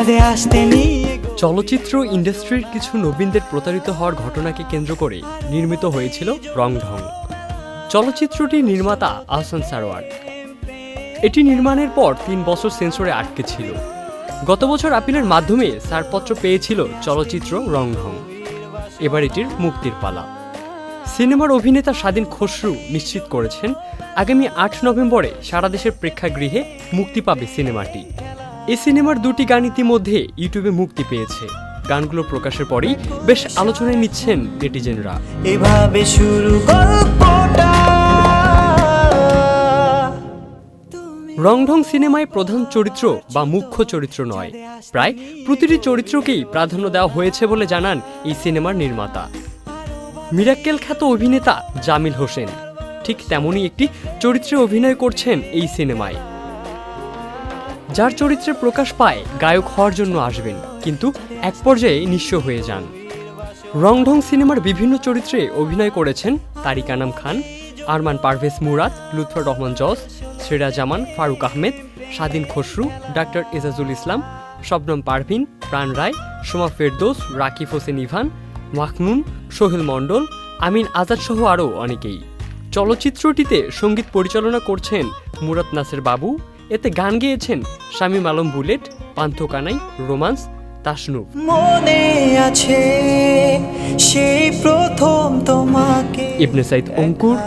ছাদে আসতে নিয়ে। চলচ্চিত্র ইন্ডাস্ট্রির কিছু নবীনদের প্রতারিত হওয়ার ঘটনাকে কেন্দ্র করে নির্মিত হয়েছিল রংঢং। চলচ্চিত্রটির নির্মাতা আহসান সারোয়ার। এটি নির্মাণের পর ৩ বছর সেন্সরে আটকে ছিল। গত বছর আপিলের মাধ্যমে ছাড়পত্র পেয়েছিল চলচ্চিত্র রংঢং। এবার এটির মুক্তির পালা। সিনেমার অভিনেতা স্বাধীন খসরু নিশ্চিত করেছেন আগামী ৮ নভেম্বরে সারা দেশের প্রেক্ষাগৃহে মুক্তি পাবে সিনেমাটি। এই সিনেমার ২টি গান ইতিমধ্যে ইউটিউবে মুক্তি পেয়েছে। গানগুলো প্রকাশের পরেই বেশ আলোচনায় নিচ্ছেন নেটিজেনরা। এভাবে শুরু গল্পটা। রংঢং সিনেমায় প্রধান চরিত্র বা মুখ্য চরিত্র নয়, প্রায় প্রতিটি চরিত্রকেই প্রাধান্য দেওয়া হয়েছে বলে জানান এই সিনেমার নির্মাতা। মিরাক্কেল খ্যাত অভিনেতা জামিল হোসেন ঠিক তেমনই একটি চরিত্রে অভিনয় করছেন এই সিনেমায়। যার চরিত্রে প্রকাশ পায় গায়ক হওয়ার জন্য আসবেন, কিন্তু এক পর্যায়ে নিঃস্ব হয়ে যান। রংঢং সিনেমার বিভিন্ন চরিত্রে অভিনয় করেছেন তারিক আনাম খান, আরমান পারভেজ মুরাদ, লুৎফর রহমান জস, সিরাজ জামান, ফারুক আহমেদ, স্বাধীন খসরু, ডাক্তার এজাজুল ইসলাম, শবনম পারভিন, প্রাণ রায়, সোমা ফেরদৌস, রাকিব হোসেন ইভান, মাখনুন, সোহেল মণ্ডল, আমিন আজাদ সহ আরও অনেকেই। চলচ্চিত্রটিতে সঙ্গীত পরিচালনা করছেন মুরাদ নাসের বাবু। এতে গান গেয়েছেন শামীম আলম বুলেট, পান্থ কানাই, রোমান্স, তাসনুফ। মনে আছে সেই প্রথম তোমাকে। ইবনে সাইদ অঙ্কুর,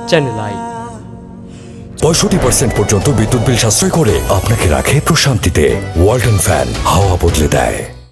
চ্যানেল আই। ৬৫% পর্যন্ত বিদ্যুৎ বিল সাশ্রয় করে আপনাকে রাখে প্রশান্তিতে। ওয়ালটন ফ্যান হাওয়া বদলে দেয়।